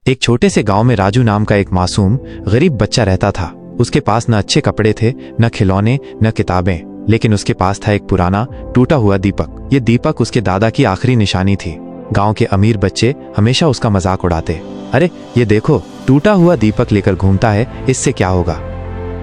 एक छोटे से गांव में राजू नाम का एक मासूम गरीब बच्चा रहता था। उसके पास न अच्छे कपड़े थे, न खिलौने, न किताबें, लेकिन उसके पास था एक पुराना टूटा हुआ दीपक। ये दीपक उसके दादा की आखिरी निशानी थी। गांव के अमीर बच्चे हमेशा उसका मजाक उड़ाते, अरे ये देखो टूटा हुआ दीपक लेकर घूमता है, इससे क्या होगा।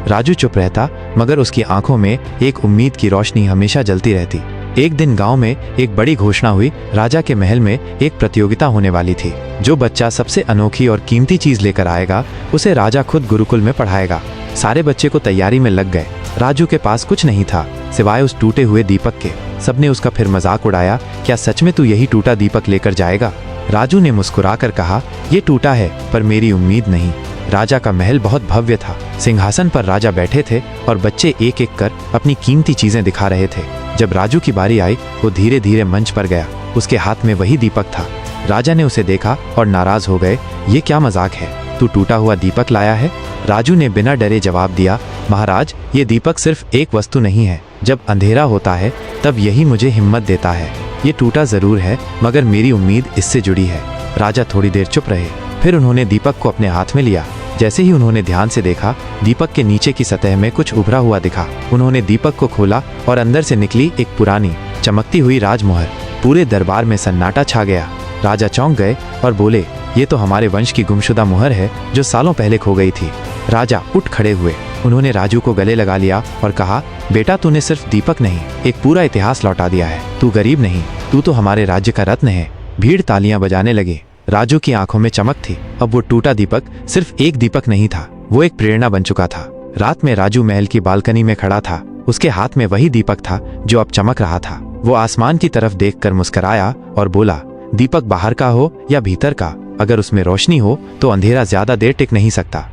राजू चुप रहता, मगर उसकी आंखों में एक उम्मीद की रोशनी हमेशा जलती रहती। एक दिन गांव में एक बड़ी घोषणा हुई। राजा के महल में एक प्रतियोगिता होने वाली थी। जो बच्चा सबसे अनोखी और कीमती चीज लेकर आएगा, उसे राजा खुद गुरुकुल में पढ़ाएगा। सारे बच्चे को तैयारी में लग गए। राजू के पास कुछ नहीं था सिवाय उस टूटे हुए दीपक के। सबने उसका फिर मजाक उड़ाया, क्या सच में तू यही टूटा दीपक लेकर जाएगा। राजू ने मुस्कुराकर कहा, ये टूटा है पर मेरी उम्मीद नहीं। राजा का महल बहुत भव्य था। सिंहासन पर राजा बैठे थे और बच्चे एक एक कर अपनी कीमती चीजें दिखा रहे थे। जब राजू की बारी आई, वो धीरे धीरे मंच पर गया। उसके हाथ में वही दीपक था। राजा ने उसे देखा और नाराज हो गए, ये क्या मजाक है, तू टूटा हुआ दीपक लाया है। राजू ने बिना डरे जवाब दिया, महाराज ये दीपक सिर्फ एक वस्तु नहीं है। जब अंधेरा होता है तब यही मुझे हिम्मत देता है। ये टूटा जरूर है, मगर मेरी उम्मीद इससे जुड़ी है। राजा थोड़ी देर चुप रहे, फिर उन्होंने दीपक को अपने हाथ में लिया। जैसे ही उन्होंने ध्यान से देखा, दीपक के नीचे की सतह में कुछ उभरा हुआ दिखा। उन्होंने दीपक को खोला और अंदर से निकली एक पुरानी चमकती हुई राजमोहर। पूरे दरबार में सन्नाटा छा गया। राजा चौंक गए और बोले, ये तो हमारे वंश की गुमशुदा मुहर है जो सालों पहले खो गई थी। राजा उठ खड़े हुए। उन्होंने राजू को गले लगा लिया और कहा, बेटा तूने सिर्फ दीपक नहीं, एक पूरा इतिहास लौटा दिया है। तू गरीब नहीं, तू तो हमारे राज्य का रत्न है। भीड़ तालियां बजाने लगी। राजू की आंखों में चमक थी। अब वो टूटा दीपक सिर्फ एक दीपक नहीं था, वो एक प्रेरणा बन चुका था। रात में राजू महल की बालकनी में खड़ा था। उसके हाथ में वही दीपक था जो अब चमक रहा था। वो आसमान की तरफ देखकर मुस्कुराया और बोला, दीपक बाहर का हो या भीतर का, अगर उसमें रोशनी हो तो अंधेरा ज्यादा देर टिक नहीं सकता।